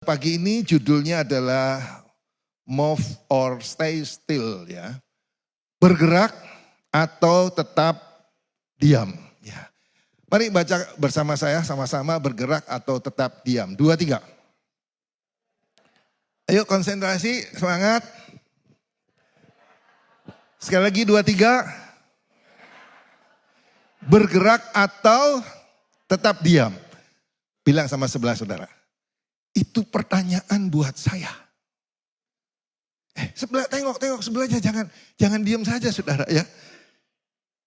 Pagi ini judulnya adalah Move or Stay Still ya. Bergerak atau tetap diam ya. Mari baca bersama saya sama-sama bergerak atau tetap diam. 2, 3. Ayo konsentrasi, semangat. Sekali lagi 2, 3. Bergerak atau tetap diam. Bilang sama sebelah saudara. Itu pertanyaan buat saya. Sebelah tengok sebelahnya, jangan diam saja saudara ya.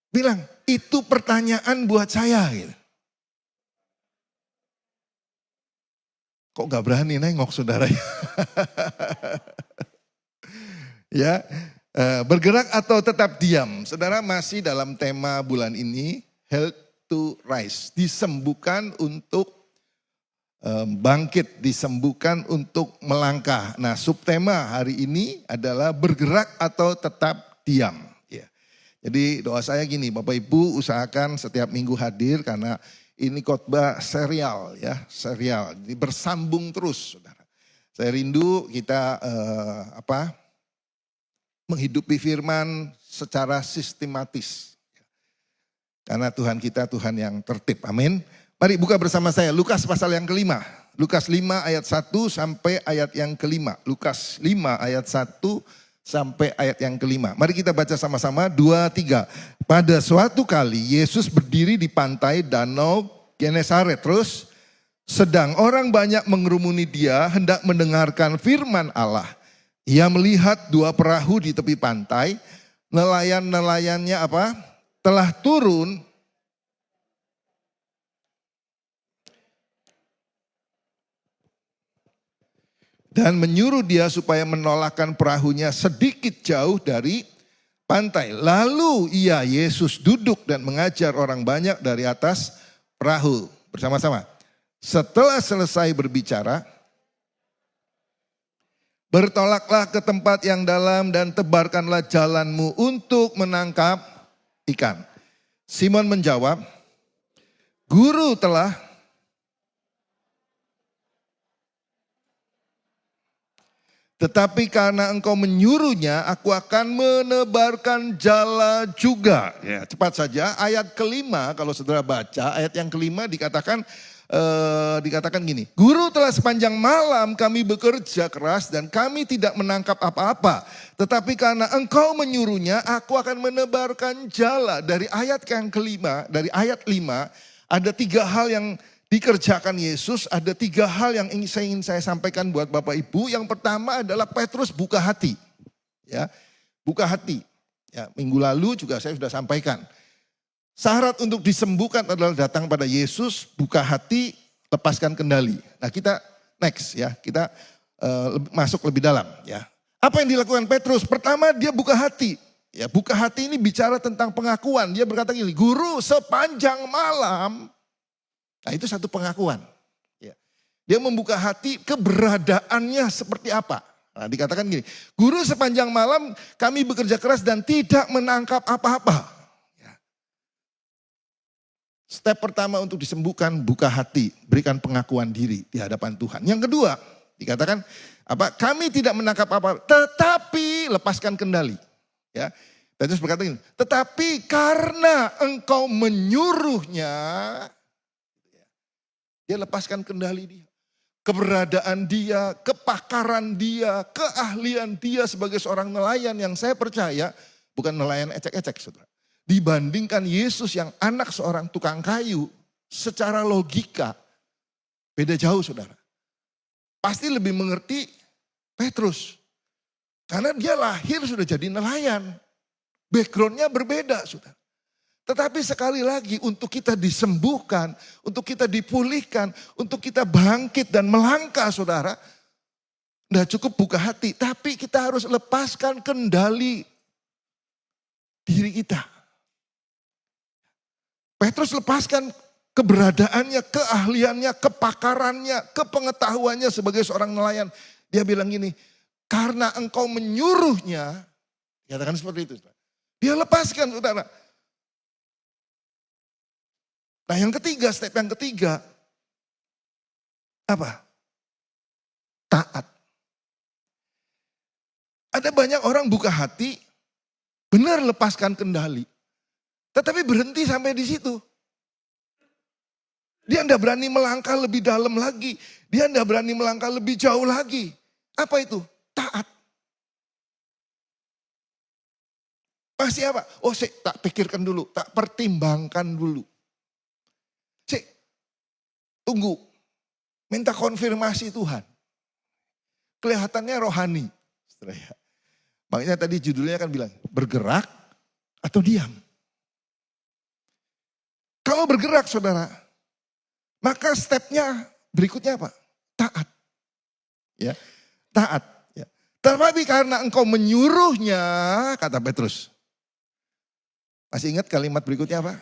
Bilang, itu pertanyaan buat saya gitu. Kok gak berani nengok saudara ya? Ya, bergerak atau tetap diam. Saudara masih dalam tema bulan ini, Health to Rise. Disembuhkan untuk bangkit, disembuhkan untuk melangkah. Nah, subtema hari ini adalah bergerak atau tetap diam. Ya. Jadi doa saya gini, Bapak Ibu usahakan setiap minggu hadir karena ini khotbah serial ya, serial. Jadi bersambung terus, saudara. Saya rindu kita menghidupi firman secara sistematis. Karena Tuhan kita Tuhan yang tertib, amin. Mari buka bersama saya Lukas pasal yang kelima. Lukas 5 ayat 1 sampai ayat yang kelima. Lukas 5 ayat 1 sampai ayat yang kelima. Mari kita baca sama-sama 2, 3. Pada suatu kali Yesus berdiri di pantai danau Genesaret. Terus sedang orang banyak mengerumuni dia hendak mendengarkan firman Allah. Ia melihat 2 perahu di tepi pantai. Nelayan-nelayannya telah turun dan menyuruh dia supaya menolakkan perahunya sedikit jauh dari pantai. Lalu Yesus duduk dan mengajar orang banyak dari atas perahu. Bersama-sama. Setelah selesai berbicara, bertolaklah ke tempat yang dalam dan tebarkanlah jalanmu untuk menangkap ikan. Simon menjawab, Guru telah tetapi karena engkau menyuruhnya, aku akan menebarkan jala juga. Ya, cepat saja, ayat kelima kalau saudara baca, ayat yang kelima dikatakan gini. Guru telah sepanjang malam kami bekerja keras dan kami tidak menangkap apa-apa. Tetapi karena engkau menyuruhnya, aku akan menebarkan jala. Dari ayat yang kelima, dari ayat 5, ada 3 hal yang dikerjakan Yesus. Ada 3 hal yang ingin saya sampaikan buat Bapak Ibu. Yang pertama adalah Petrus buka hati. Ya, buka hati. Ya, minggu lalu juga saya sudah sampaikan. Syarat untuk disembuhkan adalah datang pada Yesus, buka hati, lepaskan kendali. Nah kita next ya, kita masuk lebih dalam ya. Apa yang dilakukan Petrus? Pertama dia buka hati. Ya, buka hati ini bicara tentang pengakuan. Dia berkata gini, Guru sepanjang malam. Nah itu satu pengakuan. Ya. Dia membuka hati keberadaannya seperti apa. Nah dikatakan gini, Guru sepanjang malam kami bekerja keras dan tidak menangkap apa-apa. Ya. Step pertama untuk disembuhkan, buka hati, berikan pengakuan diri di hadapan Tuhan. Yang kedua, dikatakan kami tidak menangkap apa-apa, tetapi lepaskan kendali. Ya. Petrus berkata gini, tetapi karena engkau menyuruhnya, dia lepaskan kendali dia. Keberadaan dia, kepakaran dia, keahlian dia sebagai seorang nelayan yang saya percaya bukan nelayan ecek-ecek saudara. Dibandingkan Yesus yang anak seorang tukang kayu, secara logika beda jauh saudara. Pasti lebih mengerti Petrus. Karena dia lahir sudah jadi nelayan. Backgroundnya berbeda saudara. Tetapi sekali lagi untuk kita disembuhkan, untuk kita dipulihkan, untuk kita bangkit dan melangkah saudara. Tidak cukup buka hati, tapi kita harus lepaskan kendali diri kita. Petrus lepaskan keberadaannya, keahliannya, kepakarannya, kepengetahuannya sebagai seorang nelayan. Dia bilang gini, karena engkau menyuruhnya, katakan seperti itu. Dia lepaskan saudara. Nah yang ketiga, step yang ketiga, apa? taat. Ada banyak orang buka hati, benar lepaskan kendali. Tetapi berhenti sampai di situ. Dia tidak berani melangkah lebih dalam lagi. Dia tidak berani melangkah lebih jauh lagi. Apa itu? Taat. Pasti apa? Oh, tak pikirkan dulu, tak pertimbangkan dulu. Tunggu, minta konfirmasi Tuhan. Kelihatannya rohani. Makanya tadi judulnya kan bilang, bergerak atau diam. Kalau bergerak saudara, maka stepnya berikutnya apa? Taat. Ya, taat. Ya. Tetapi karena engkau menyuruhnya, kata Petrus. Masih ingat kalimat berikutnya apa?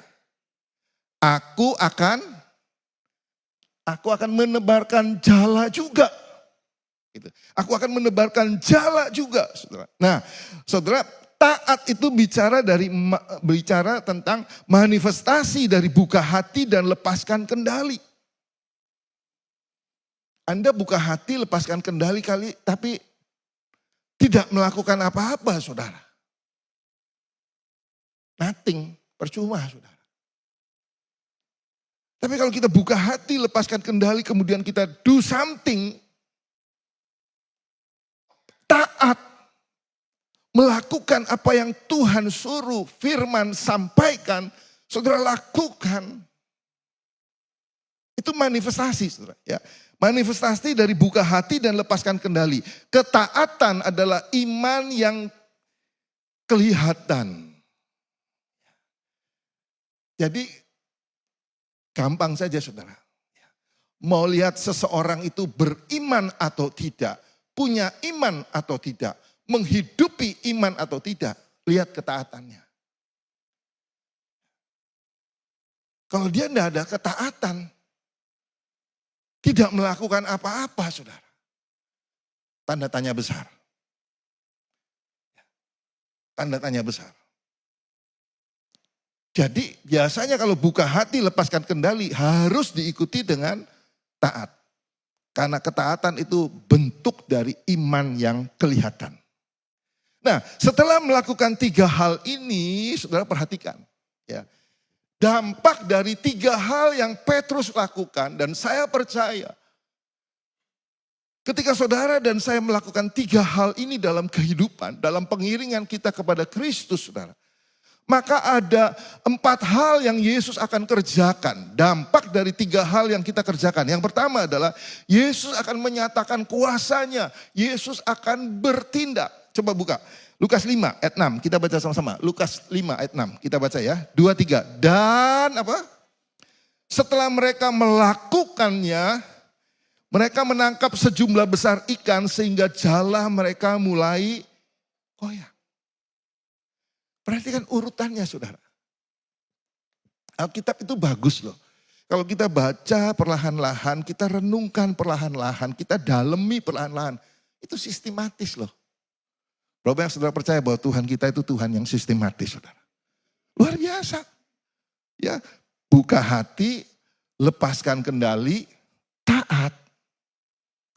Aku akan menebarkan jala juga. Gitu. Aku akan menebarkan jala juga, saudara. Nah, saudara, taat itu bicara tentang manifestasi dari buka hati dan lepaskan kendali. Anda buka hati, lepaskan kendali tapi tidak melakukan apa-apa, saudara. Nothing, percuma, saudara. Tapi kalau kita buka hati, lepaskan kendali, kemudian kita do something, taat, melakukan apa yang Tuhan suruh, firman sampaikan, saudara lakukan. Itu manifestasi, saudara. Ya. Manifestasi dari buka hati dan lepaskan kendali. Ketaatan adalah iman yang kelihatan. Jadi gampang saja saudara. Mau lihat seseorang itu beriman atau tidak, punya iman atau tidak, menghidupi iman atau tidak, lihat ketaatannya. Kalau dia tidak ada ketaatan, tidak melakukan apa-apa saudara, tanda tanya besar. Tanda tanya besar. Jadi biasanya kalau buka hati lepaskan kendali harus diikuti dengan taat. Karena ketaatan itu bentuk dari iman yang kelihatan. Nah setelah melakukan 3 hal ini saudara perhatikan. Ya, dampak dari 3 hal yang Petrus lakukan dan saya percaya. Ketika saudara dan saya melakukan 3 hal ini dalam kehidupan, dalam pengiringan kita kepada Kristus saudara. Maka ada 4 hal yang Yesus akan kerjakan. Dampak dari 3 hal yang kita kerjakan. Yang pertama adalah Yesus akan menyatakan kuasanya. Yesus akan bertindak. Coba buka. Lukas 5 ayat 6. Kita baca sama-sama. Lukas 5 ayat 6. Kita baca ya. 2, 3. Dan apa? Setelah mereka melakukannya, mereka menangkap sejumlah besar ikan sehingga jala mereka mulai koyak. Perhatikan urutannya saudara. Alkitab itu bagus loh. Kalau kita baca perlahan-lahan, kita renungkan perlahan-lahan, kita dalemi perlahan-lahan. Itu sistematis loh. Berapa yang saudara percaya bahwa Tuhan kita itu Tuhan yang sistematis saudara. Luar biasa. Ya, buka hati, lepaskan kendali, taat.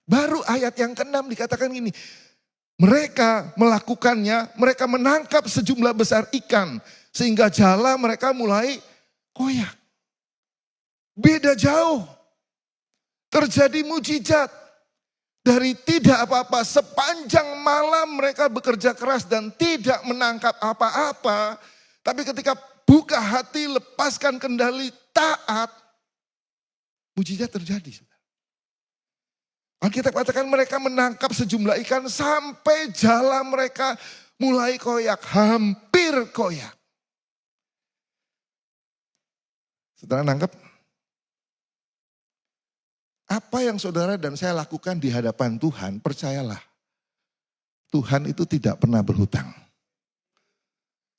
Baru ayat yang ke-6 dikatakan gini. Mereka melakukannya, mereka menangkap sejumlah besar ikan. Sehingga jala mereka mulai koyak. Beda jauh. Terjadi mujizat. Dari tidak apa-apa, sepanjang malam mereka bekerja keras dan tidak menangkap apa-apa. Tapi ketika buka hati, lepaskan kendali, taat. Mujizat terjadi. Alkitab katakan mereka menangkap sejumlah ikan sampai jala mereka mulai koyak, hampir koyak. Saudara nangkep? Apa yang saudara dan saya lakukan di hadapan Tuhan, percayalah. Tuhan itu tidak pernah berhutang.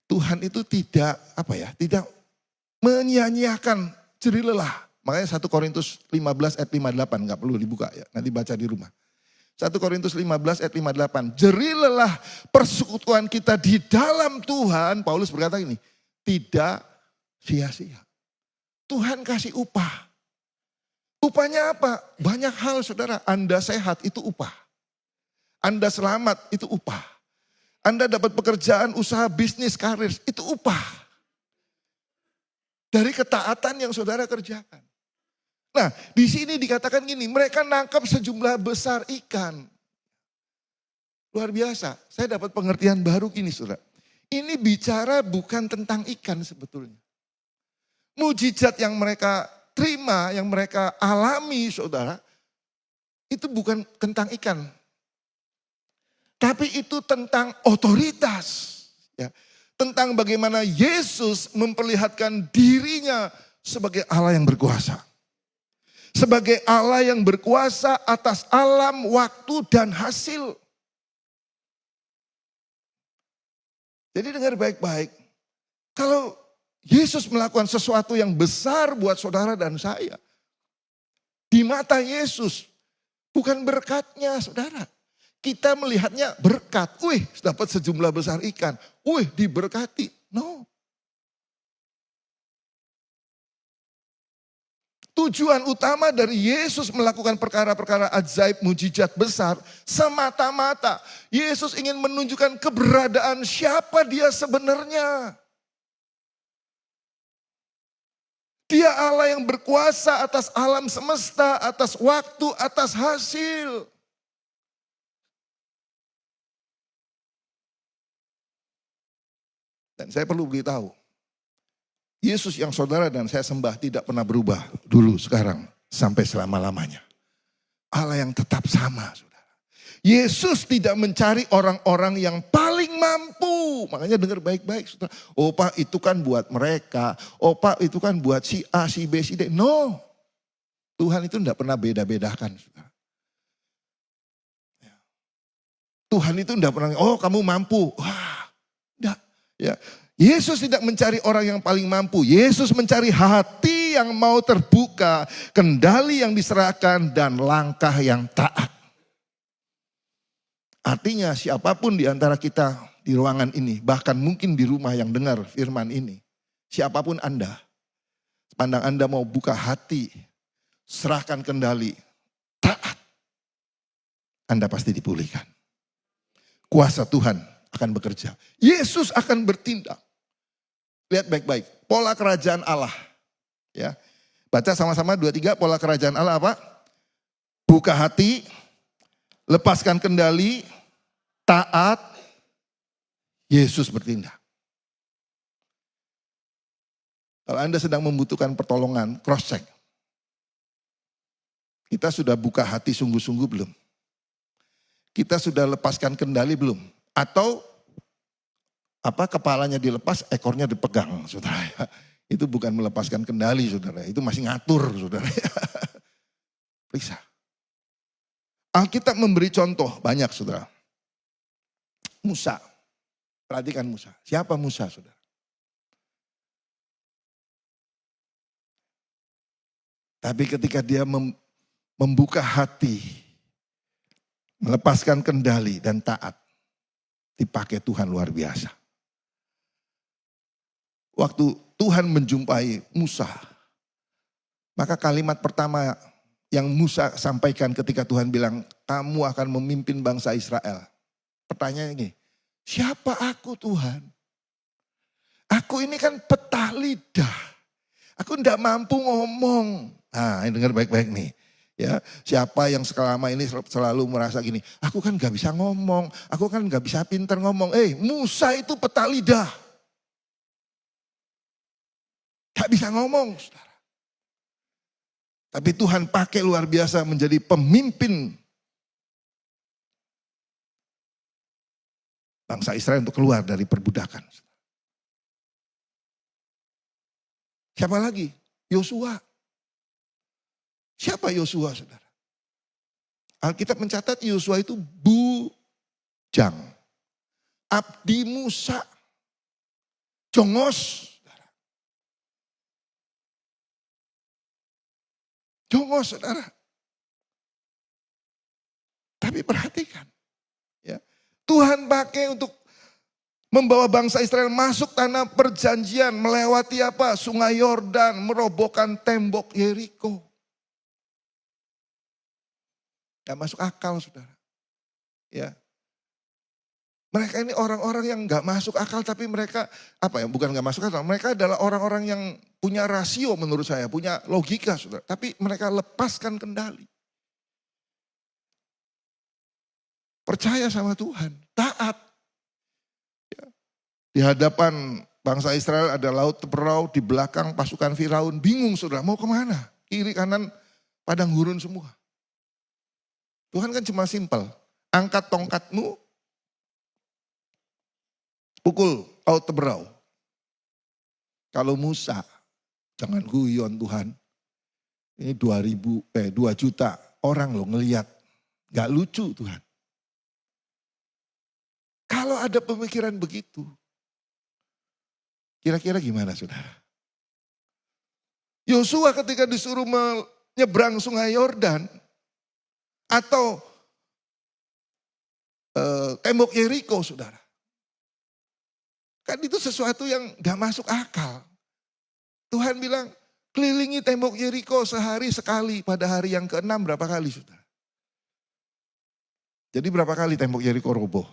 Tuhan itu tidak menyia-nyiakan jerih lelah. Makanya 1 Korintus 15 ayat 58, gak perlu dibuka ya, nanti baca di rumah. 1 Korintus 15 ayat 58, jerih lelah persekutuan kita di dalam Tuhan, Paulus berkata ini, tidak sia-sia. Tuhan kasih upah. Upahnya apa? Banyak hal saudara, Anda sehat itu upah. Anda selamat, itu upah. Anda dapat pekerjaan, usaha, bisnis, karir, itu upah. Dari ketaatan yang saudara kerjakan. Nah, di sini dikatakan gini, mereka nangkap sejumlah besar ikan. Luar biasa, saya dapat pengertian baru gini saudara. Ini bicara bukan tentang ikan sebetulnya. Mujizat yang mereka terima, yang mereka alami saudara, itu bukan tentang ikan. Tapi itu tentang otoritas. Ya. Tentang bagaimana Yesus memperlihatkan dirinya sebagai Allah yang berkuasa. Sebagai Allah yang berkuasa atas alam, waktu, dan hasil. Jadi dengar baik-baik. Kalau Yesus melakukan sesuatu yang besar buat saudara dan saya. Di mata Yesus, bukan berkatnya saudara. Kita melihatnya berkat. Wih, dapat sejumlah besar ikan. Wih, diberkati. No. Tujuan utama dari Yesus melakukan perkara-perkara ajaib mujizat besar semata-mata Yesus ingin menunjukkan keberadaan siapa dia sebenarnya. Dia Allah yang berkuasa atas alam semesta, atas waktu, atas hasil. Dan saya perlu beritahu, Yesus yang saudara dan saya sembah tidak pernah berubah dulu, sekarang, sampai selama-lamanya. Allah yang tetap sama, saudara. Yesus tidak mencari orang-orang yang paling mampu. Makanya dengar baik-baik, saudara. Oh Pak, itu kan buat mereka. Oh Pak, itu kan buat si A, si B, si D. No. Tuhan itu tidak pernah beda-bedakan, saudara. Tuhan itu tidak pernah, oh kamu mampu. Wah, tidak. Ya. Yesus tidak mencari orang yang paling mampu. Yesus mencari hati yang mau terbuka, kendali yang diserahkan, dan langkah yang taat. Artinya siapapun di antara kita di ruangan ini, bahkan mungkin di rumah yang dengar firman ini, siapapun Anda, pandang Anda mau buka hati, serahkan kendali, taat, Anda pasti dipulihkan. Kuasa Tuhan akan bekerja. Yesus akan bertindak. Lihat baik-baik, pola kerajaan Allah. Ya. Baca sama-sama 2-3, pola kerajaan Allah apa? Buka hati, lepaskan kendali, taat, Yesus bertindak. Kalau Anda sedang membutuhkan pertolongan, cross check. Kita sudah buka hati sungguh-sungguh belum? Kita sudah lepaskan kendali belum? Atau kepalanya dilepas, ekornya dipegang, saudara. Itu bukan melepaskan kendali, saudara. Itu masih ngatur, saudara. Periksa. Alkitab memberi contoh banyak, saudara. Musa. Perhatikan Musa. Siapa Musa, saudara? Tapi ketika dia membuka hati, melepaskan kendali dan taat, dipakai Tuhan luar biasa. Waktu Tuhan menjumpai Musa, maka kalimat pertama yang Musa sampaikan ketika Tuhan bilang, kamu akan memimpin bangsa Israel. Pertanyaannya ini, siapa aku Tuhan? Aku ini kan petah lidah. Aku tidak mampu ngomong. Nah, ini dengar baik-baik nih. Ya, siapa yang selama ini selalu merasa gini, aku kan gak bisa ngomong, aku kan gak bisa pintar ngomong. Musa itu petah lidah. Gak bisa ngomong, saudara. Tapi Tuhan pakai luar biasa menjadi pemimpin bangsa Israel untuk keluar dari perbudakan. Siapa lagi? Yosua. Siapa Yosua, saudara? Alkitab mencatat Yosua itu bujang. Abdi Musa. Jongos. Jongos, saudara. Tapi perhatikan. Ya, Tuhan pakai untuk membawa bangsa Israel masuk tanah perjanjian. Melewati apa? Sungai Yordan. Merobohkan tembok Yeriko. Gak masuk akal, saudara. Ya. Mereka ini orang-orang yang gak masuk akal, tapi mereka, bukan gak masuk akal, mereka adalah orang-orang yang punya rasio menurut saya, punya logika, saudara. Tapi mereka lepaskan kendali. Percaya sama Tuhan, taat. Ya. Di hadapan bangsa Israel ada laut teberau, di belakang pasukan Firaun, bingung saudara, mau kemana? Kiri kanan padang gurun semua. Tuhan kan cuma simpel, angkat tongkatmu, pukul laut teberau. Kalau Musa, jangan guyon Tuhan, ini 2 juta orang loh ngeliat, gak lucu Tuhan. Kalau ada pemikiran begitu, kira-kira gimana saudara? Yosua ketika disuruh menyeberang sungai Yordan, atau tembok Yeriko saudara. Kan itu sesuatu yang gak masuk akal. Tuhan bilang, kelilingi tembok Yeriko sehari sekali, pada hari yang ke-6 berapa kali saudara? Jadi berapa kali tembok Yeriko roboh?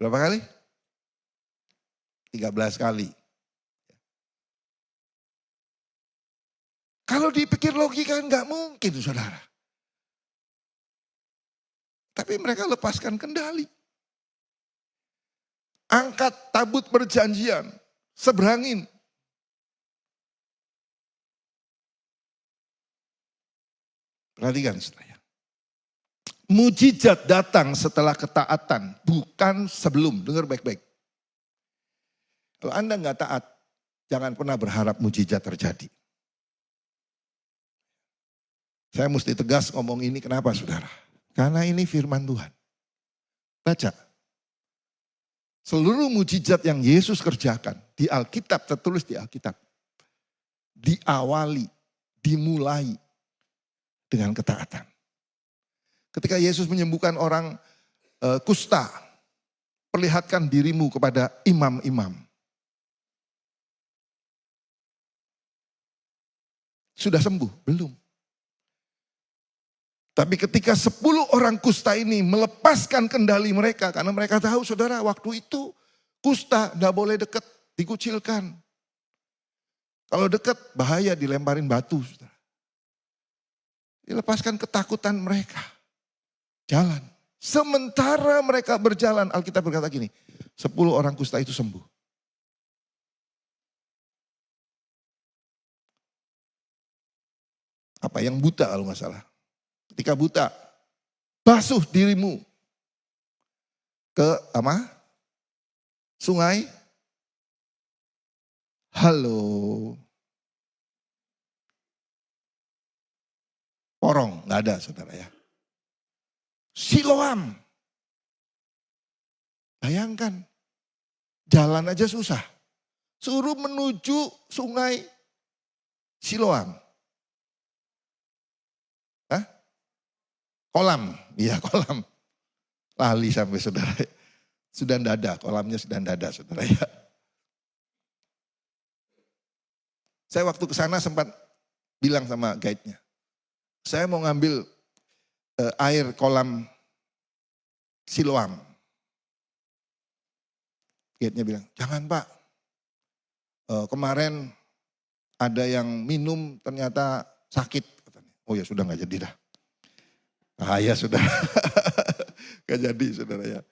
Berapa kali? 13 kali. Kalau dipikir logika gak mungkin saudara. Tapi mereka lepaskan kendali. Angkat tabut perjanjian, seberangin. Perhatikan saudara. Mujizat datang setelah ketaatan, bukan sebelum. Dengar baik-baik. Kalau Anda nggak taat, jangan pernah berharap mujizat terjadi. Saya mesti tegas ngomong ini, kenapa saudara? Karena ini firman Tuhan. Baca. Seluruh mujizat yang Yesus kerjakan di Alkitab, tertulis di Alkitab. Diawali, dimulai dengan ketaatan. Ketika Yesus menyembuhkan orang kusta, perlihatkan dirimu kepada imam-imam. Sudah sembuh? Belum. Tapi ketika 10 orang kusta ini melepaskan kendali mereka, karena mereka tahu saudara waktu itu kusta tidak boleh dekat, dikucilkan. Kalau dekat bahaya dilemparin batu. Saudara. Dilepaskan ketakutan mereka. Jalan. Sementara mereka berjalan, Alkitab berkata gini, 10 orang kusta itu sembuh. Apa yang buta kalau nggak salah. Ketika buta, basuh dirimu ke sungai. Halo. Porong, nggak ada saudara ya. Siloam. Bayangkan, jalan aja susah. Suruh menuju sungai Siloam. Kolam, iya kolam. Lali sampai saudara. Sudah tidak ada, kolamnya sudah tidak ada saudara ya. Saya waktu ke sana sempat bilang sama guide-nya. Saya mau ngambil air kolam Siloam. Guide-nya bilang, jangan Pak. Kemarin ada yang minum ternyata sakit. Oh ya sudah nggak jadi dah. Bahaya saudara, gak jadi saudara ya.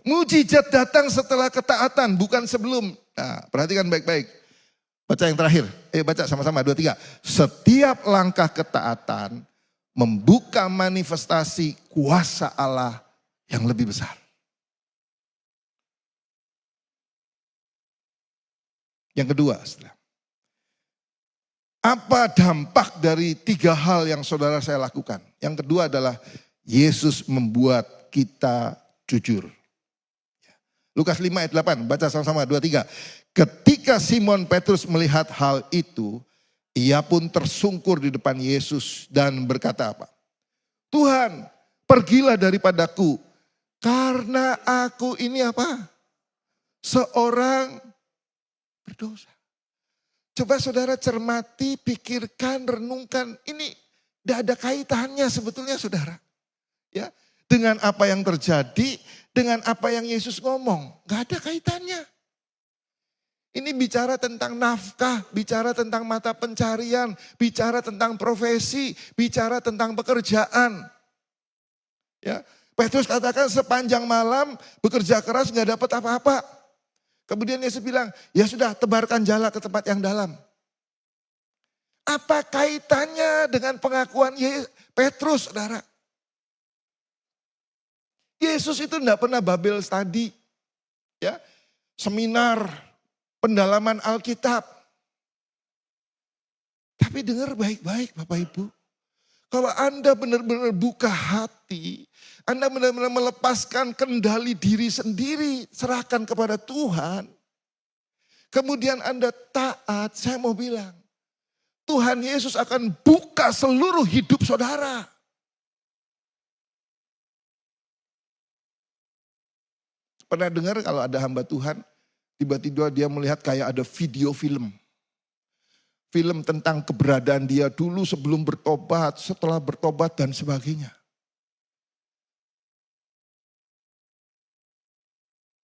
Mujizat datang setelah ketaatan, bukan sebelum. Nah, perhatikan baik-baik. Baca yang terakhir, baca sama-sama 2, 3. Setiap langkah ketaatan membuka manifestasi kuasa Allah yang lebih besar. Yang kedua, saudara. Apa dampak dari 3 hal yang saudara saya lakukan? Yang kedua adalah Yesus membuat kita jujur. Lukas 5 ayat 8, baca sama-sama 2, 3. Ketika Simon Petrus melihat hal itu, ia pun tersungkur di depan Yesus dan berkata apa? Tuhan, pergilah daripadaku karena aku ini apa? Seorang berdosa. Coba saudara cermati, pikirkan, renungkan. Ini tidak ada kaitannya sebetulnya saudara. Ya, dengan apa yang terjadi, dengan apa yang Yesus ngomong. Gak ada kaitannya. Ini bicara tentang nafkah, bicara tentang mata pencarian, bicara tentang profesi, bicara tentang pekerjaan. Ya, Petrus katakan sepanjang malam bekerja keras gak dapat apa-apa. Kemudian Yesus bilang, ya sudah tebarkan jala ke tempat yang dalam. Apa kaitannya dengan pengakuan Petrus, saudara? Yesus itu tidak pernah Bible study, ya, seminar, pendalaman Alkitab. Tapi dengar baik-baik Bapak Ibu. Kalau Anda benar-benar buka hati, Anda benar-benar melepaskan kendali diri sendiri, serahkan kepada Tuhan. Kemudian Anda taat, saya mau bilang, Tuhan Yesus akan buka seluruh hidup saudara. Pernah dengar kalau ada hamba Tuhan, tiba-tiba dia melihat kayak ada video film. Film tentang keberadaan dia dulu sebelum bertobat, setelah bertobat dan sebagainya.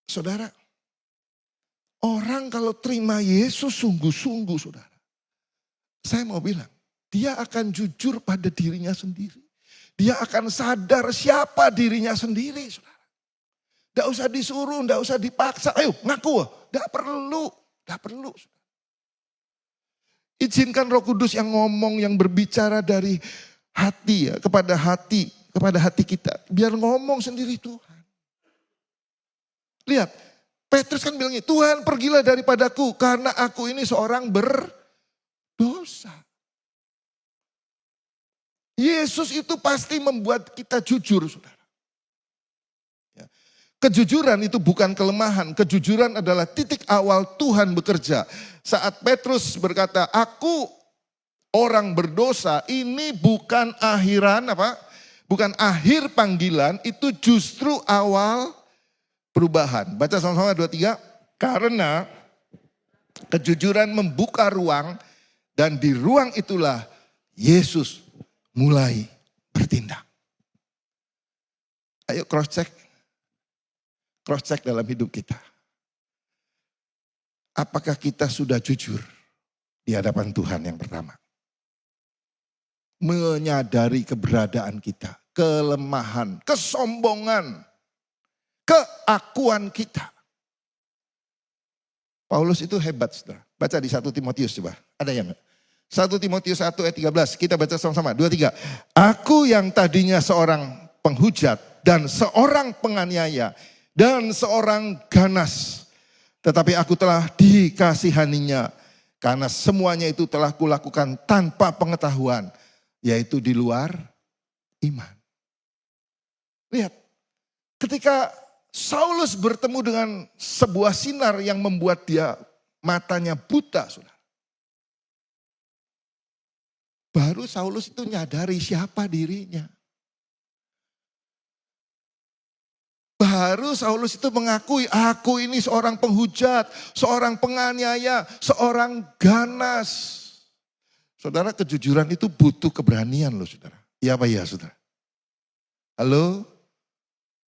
Saudara, orang kalau terima Yesus sungguh-sungguh saudara. Saya mau bilang, dia akan jujur pada dirinya sendiri. Dia akan sadar siapa dirinya sendiri, saudara. Tidak usah disuruh, tidak usah dipaksa. Ayo ngaku, tidak perlu, tidak perlu. Izinkan Roh Kudus yang ngomong, yang berbicara dari hati ya, kepada hati kita. Biar ngomong sendiri Tuhan. Lihat, Petrus kan bilangnya, Tuhan pergilah daripadaku karena aku ini seorang berdosa. Yesus itu pasti membuat kita jujur, saudara. Ya. Kejujuran itu bukan kelemahan, kejujuran adalah titik awal Tuhan bekerja. Saat Petrus berkata, aku orang berdosa, ini bukan akhiran apa? Bukan akhir panggilan, itu justru awal perubahan. Baca sama-sama 2-3. Karena kejujuran membuka ruang dan di ruang itulah Yesus mulai bertindak. Ayo cross check dalam hidup kita. Apakah kita sudah jujur di hadapan Tuhan yang pertama? Menyadari keberadaan kita, kelemahan, kesombongan, keakuan kita. Paulus itu hebat, saudara. Baca di 1 Timotius coba. Ada yang enggak? 1 Timotius 1 ayat 13. Kita baca sama-sama. 2-3. Aku yang tadinya seorang penghujat dan seorang penganiaya dan seorang ganas. Tetapi aku telah dikasihaninya karena semuanya itu telah kulakukan tanpa pengetahuan. Yaitu di luar iman. Lihat. Ketika Saulus bertemu dengan sebuah sinar yang membuat dia matanya buta, saudara. Baru Saulus itu nyadari siapa dirinya. Baru Saulus itu mengakui, aku ini seorang penghujat, seorang penganiaya, seorang ganas. Saudara, kejujuran itu butuh keberanian loh, saudara. Iya apa iya, saudara? Halo?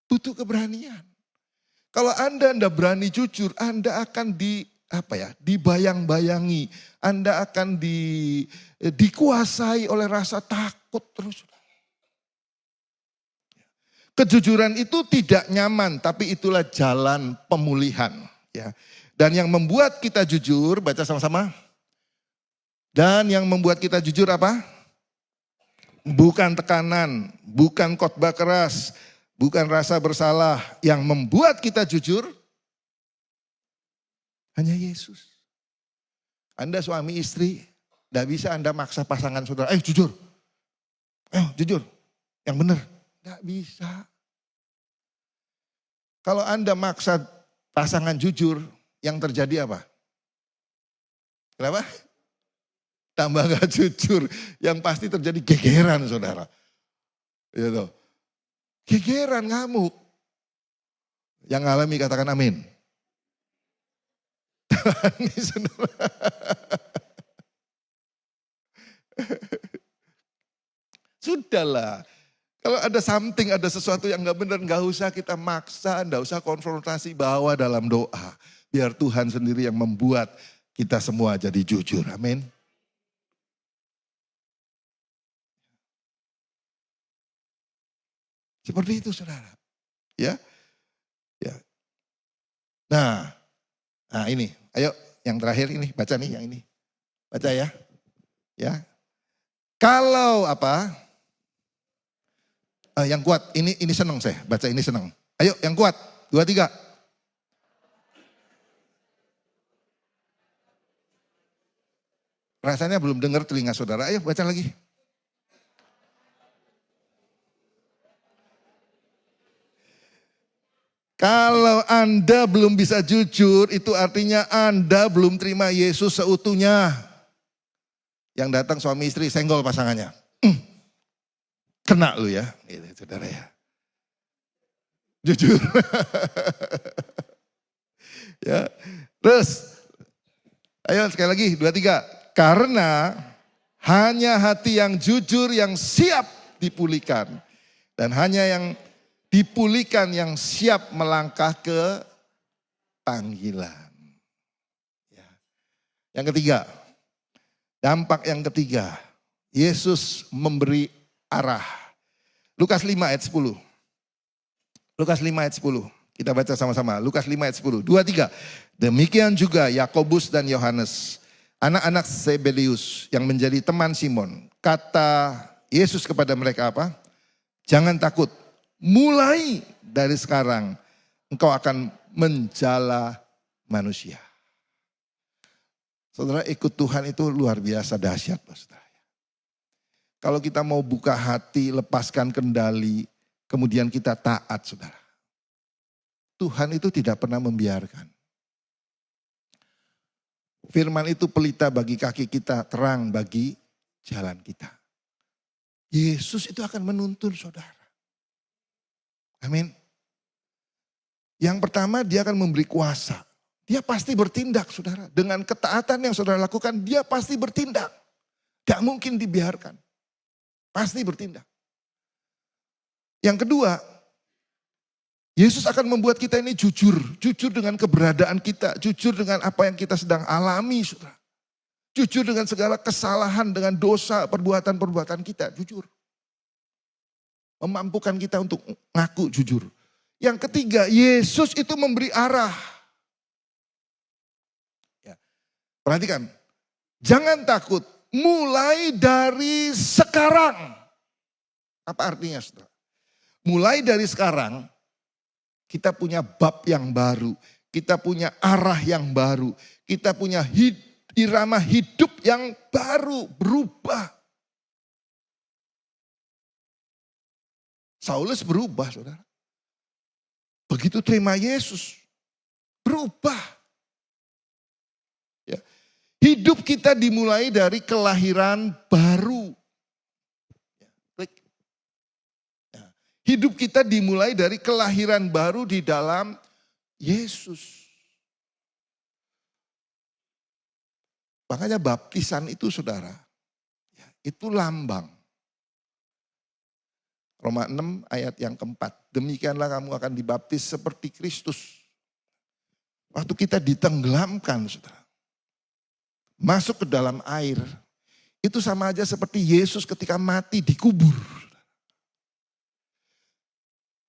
Butuh keberanian. Kalau Anda berani jujur, Anda akan dibayang-bayangi. Anda akan dikuasai oleh rasa takut terus. Kejujuran itu tidak nyaman, tapi itulah jalan pemulihan. Ya. Dan yang membuat kita jujur, baca sama-sama. Dan yang membuat kita jujur apa? Bukan tekanan, bukan khotbah keras, bukan rasa bersalah. Yang membuat kita jujur, hanya Yesus. Anda suami istri, tidak bisa Anda maksa pasangan saudara, jujur. Jujur, yang benar. Tidak bisa. Kalau Anda maksa pasangan jujur, yang terjadi apa? Kenapa? Tambah gak jujur. Yang pasti terjadi gegeran, saudara. Gitu. Gegeran, ngamuk. Yang ngalami katakan amin. Ini saudara. Sudahlah. Kalau ada something, ada sesuatu yang gak benar, gak usah kita maksa, gak usah konfrontasi, bawa dalam doa. Biar Tuhan sendiri yang membuat kita semua jadi jujur. Amin. Seperti itu saudara. Ya, ya. Nah ini, ayo yang terakhir ini, baca nih yang ini. Baca ya. Ya. Kalau apa? Yang kuat, ini senang saya, baca ini senang. Ayo yang kuat, 2, 3. Rasanya belum dengar telinga saudara, ayo baca lagi. Kalau Anda belum bisa jujur, itu artinya Anda belum terima Yesus seutuhnya. Yang datang suami istri senggol pasangannya. Kena lu ya, gitu, saudara ya. Jujur. Ya. Terus, ayo sekali lagi, 2, 3. Karena hanya hati yang jujur yang siap dipulihkan. Dan hanya yang dipulihkan yang siap melangkah ke panggilan. Ya. Yang ketiga, dampak yang ketiga, Yesus memberi arah. Lukas 5 ayat 10. Lukas 5 ayat 10. Kita baca sama-sama. Lukas 5 ayat 10. 2, 3. Demikian juga Yakobus dan Yohanes, anak-anak Zebedius yang menjadi teman Simon. Kata Yesus kepada mereka apa? Jangan takut. Mulai dari sekarang engkau akan menjala manusia. Saudara, ikut Tuhan itu luar biasa dahsyat, saudara. Kalau kita mau buka hati, lepaskan kendali, kemudian kita taat, saudara. Tuhan itu tidak pernah membiarkan. Firman itu pelita bagi kaki kita, terang bagi jalan kita. Yesus itu akan menuntun saudara. Amin. Yang pertama, dia akan memberi kuasa. Dia pasti bertindak, saudara. Dengan ketaatan yang saudara lakukan, dia pasti bertindak. Gak mungkin dibiarkan. Pasti bertindak. Yang kedua, Yesus akan membuat kita ini jujur. Jujur dengan keberadaan kita. Jujur dengan apa yang kita sedang alami, saudara. Jujur dengan segala kesalahan, dengan dosa, perbuatan-perbuatan kita. Jujur. Memampukan kita untuk ngaku jujur. Yang ketiga, Yesus itu memberi arah. Ya. Perhatikan, jangan takut, mulai dari sekarang. Apa artinya, saudara? Mulai dari sekarang, kita punya bab yang baru. Kita punya arah yang baru. Kita punya irama hidup yang baru, berubah. Saulus berubah, saudara. Begitu terima Yesus, berubah. Ya. Hidup kita dimulai dari kelahiran baru. Ya. Hidup kita dimulai dari kelahiran baru di dalam Yesus. Makanya baptisan itu, saudara, ya, itu lambang. Roma 6 ayat yang keempat. Demikianlah kamu akan dibaptis seperti Kristus. Waktu kita ditenggelamkan, saudara. Masuk ke dalam air. Itu sama aja seperti Yesus ketika mati dikubur.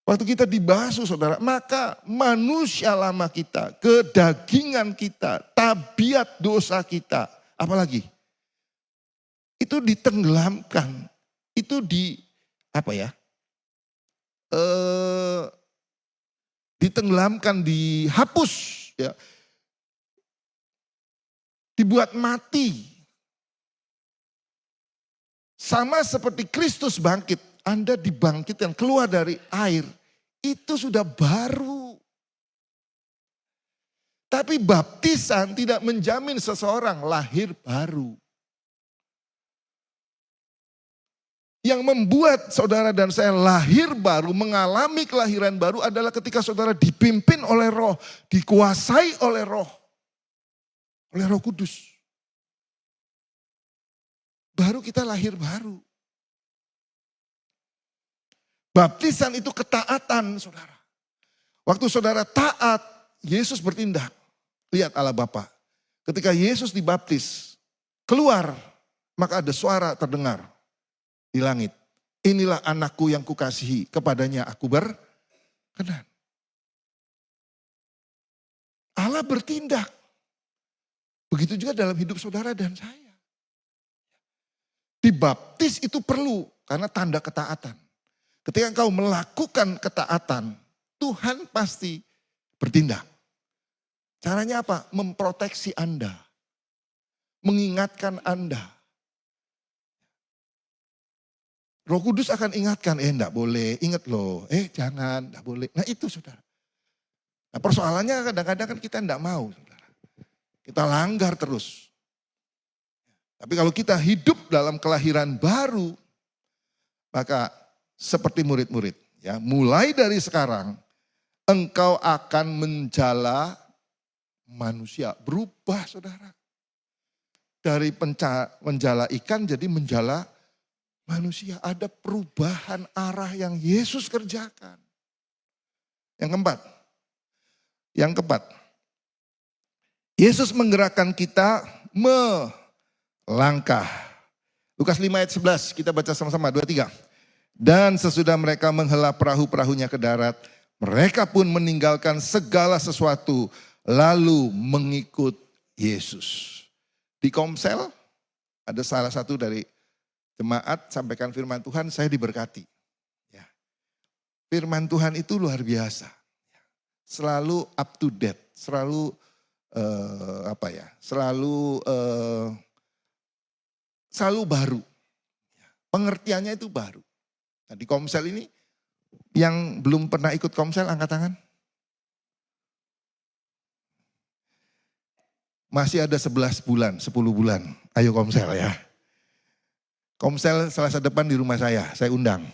Waktu kita dibasuh, saudara. Maka manusia lama kita, kedagingan kita, tabiat dosa kita. Apalagi? Itu ditenggelamkan. Itu ditenggelamkan, dihapus, ya, dibuat mati. Sama seperti Kristus bangkit, Anda dibangkitkan keluar dari air, itu sudah baru. Tapi baptisan tidak menjamin seseorang lahir baru. Yang membuat saudara dan saya lahir baru, mengalami kelahiran baru adalah ketika saudara dipimpin oleh Roh, dikuasai oleh Roh Kudus. Baru kita lahir baru. Baptisan itu ketaatan, saudara. Waktu saudara taat, Yesus bertindak. Lihat Allah Bapa. Ketika Yesus dibaptis, keluar, maka ada suara terdengar di langit. Inilah anakku yang kukasihi, kepadanya aku berkenan. Allah bertindak. Begitu juga dalam hidup saudara dan saya. Dibaptis itu perlu karena tanda ketaatan. Ketika engkau melakukan ketaatan, Tuhan pasti bertindak. Caranya apa? Memproteksi Anda. Mengingatkan Anda. Roh Kudus akan ingatkan, enggak boleh, ingat loh, jangan, enggak boleh. Nah itu saudara. Nah persoalannya kadang-kadang kan kita enggak mau saudara. Kita langgar terus. Tapi kalau kita hidup dalam kelahiran baru, maka seperti murid-murid, ya, mulai dari sekarang engkau akan menjala manusia, berubah saudara. Dari menjala ikan jadi menjala manusia, ada perubahan arah yang Yesus kerjakan. Yang keempat, Yesus menggerakkan kita melangkah. Lukas 5 ayat 11, kita baca sama-sama, 2, 3. Dan sesudah mereka menghela perahu-perahunya ke darat, mereka pun meninggalkan segala sesuatu, lalu mengikut Yesus. Di Komsel, ada salah satu dari jemaat sampaikan firman Tuhan, saya diberkati. Ya. Firman Tuhan itu luar biasa. Selalu up to date, selalu selalu baru. Pengertiannya itu baru. Nah, di Komsel ini, yang belum pernah ikut Komsel, angkat tangan. Masih ada 11 bulan, 10 bulan. Ayo Komsel ya. Komsel Selasa depan di rumah saya undang.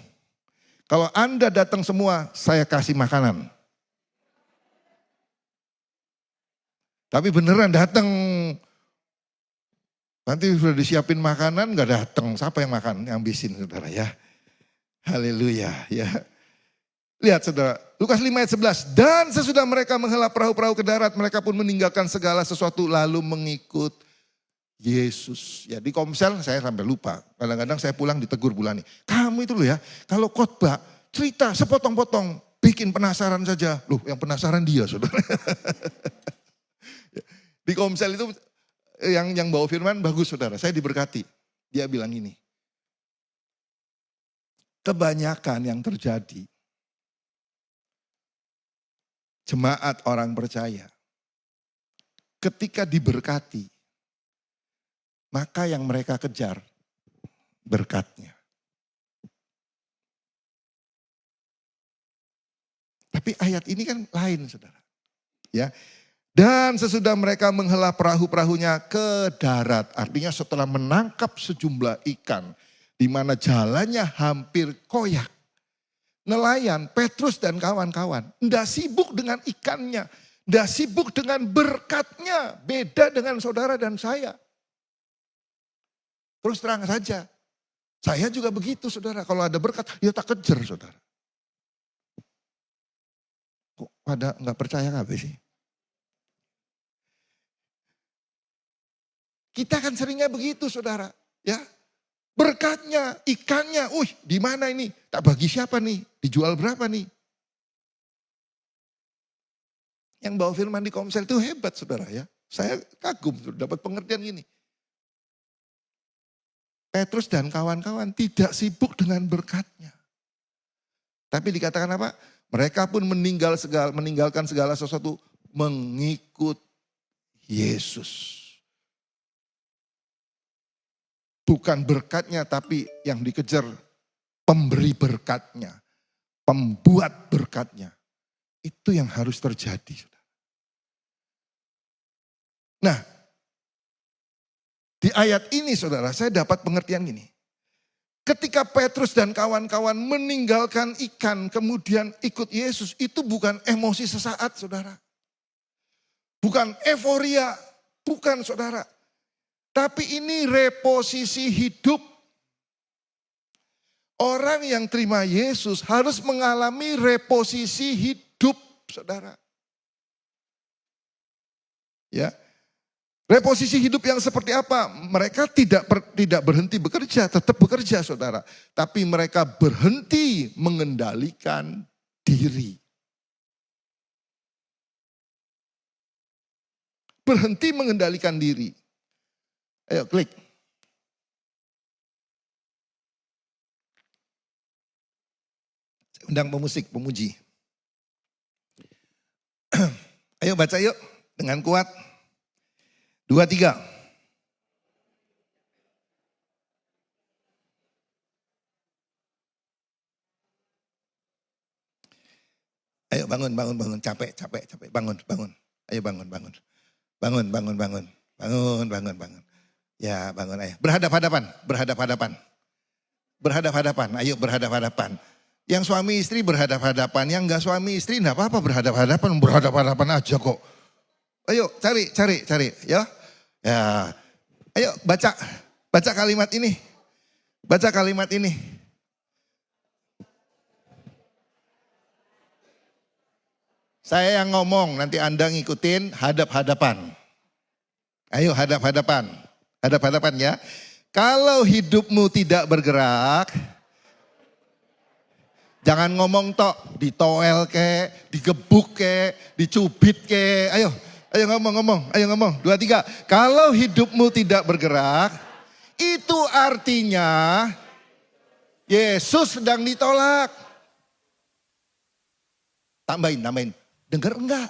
Kalau Anda datang semua, saya kasih makanan. Tapi beneran datang. Nanti sudah disiapin makanan, gak datang. Siapa yang makan? Ngabisin saudara ya. Haleluya ya. Lihat saudara, Lukas 5 ayat 11. Dan sesudah mereka menghela perahu-perahu ke darat, mereka pun meninggalkan segala sesuatu lalu mengikut Yesus. Ya di Komsel saya sampai lupa. Kadang-kadang saya pulang ditegur Bulani. Kamu itu loh ya, kalau khotbah cerita sepotong-potong, bikin penasaran saja. Loh yang penasaran dia saudara. Di Komsel itu yang bawa firman bagus saudara, saya diberkati. Dia bilang ini. Kebanyakan yang terjadi, jemaat orang percaya, ketika diberkati, maka yang mereka kejar berkatnya. Tapi ayat ini kan lain saudara. Ya. Dan sesudah mereka menghela perahu-perahunya ke darat, artinya setelah menangkap sejumlah ikan, di mana jalannya hampir koyak. Nelayan, Petrus dan kawan-kawan, tidak sibuk dengan ikannya, tidak sibuk dengan berkatnya, beda dengan saudara dan saya. Terus terang saja, saya juga begitu saudara, kalau ada berkat, ya tak kejar saudara. Kok pada nggak percaya nggak sih? Kita kan seringnya begitu saudara, ya. Berkatnya, ikannya, di mana ini? Tak bagi siapa nih? Dijual berapa nih? Yang bawa firman di Komsel itu hebat saudara ya. Saya kagum dapat pengertian gini. Petrus dan kawan-kawan tidak sibuk dengan berkatnya. Tapi dikatakan apa? Mereka pun meninggalkan segala sesuatu mengikut Yesus. Bukan berkatnya tapi yang dikejar pemberi berkatnya, pembuat berkatnya. Itu yang harus terjadi. Nah, di ayat ini saudara saya dapat pengertian gini. Ketika Petrus dan kawan-kawan meninggalkan ikan kemudian ikut Yesus, itu bukan emosi sesaat saudara. Bukan euforia, bukan saudara. Tapi ini reposisi hidup. Orang yang terima Yesus harus mengalami reposisi hidup, saudara. Ya, reposisi hidup yang seperti apa? Mereka tidak berhenti bekerja, tetap bekerja, saudara. Tapi mereka berhenti mengendalikan diri. Berhenti mengendalikan diri. Ayo klik. Undang pemusik, pemuji. Ayo baca yuk dengan kuat. 2, 3. Ayo bangun. Capek. Bangun. Ayo bangun. Bangun. Ya bangun ayo. Berhadap-hadapan. Ayo berhadap-hadapan. Yang suami istri berhadap-hadapan, yang enggak suami istri enggak apa-apa berhadap-hadapan aja kok. Ayo cari ya. Ya. Ayo baca kalimat ini. Saya yang ngomong, nanti Anda ngikutin hadap-hadapan. Ayo hadap-hadapan ya. Kalau hidupmu tidak bergerak, jangan ngomong tok, ditoel ke, digebuk ke, dicubit ke. Ayo ngomong. 2, 3. Kalau hidupmu tidak bergerak, itu artinya Yesus sedang ditolak. Tambahin. Dengar enggak?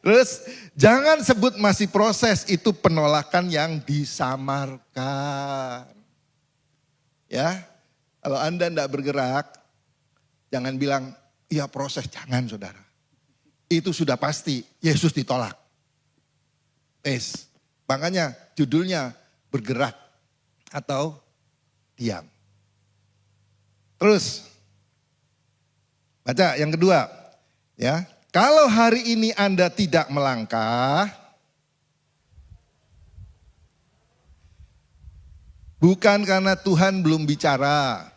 Terus jangan sebut masih proses, itu penolakan yang disamarkan. Ya, kalau Anda enggak bergerak, jangan bilang, iya proses, jangan saudara. Itu sudah pasti, Yesus ditolak. Makanya judulnya bergerak atau diam. Terus, baca yang kedua. Ya, kalau hari ini Anda tidak melangkah, bukan karena Tuhan belum bicara,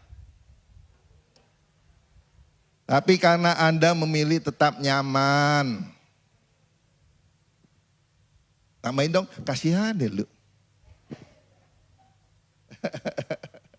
tapi karena Anda memilih tetap nyaman. Tambahin dong, kasihan deh lu.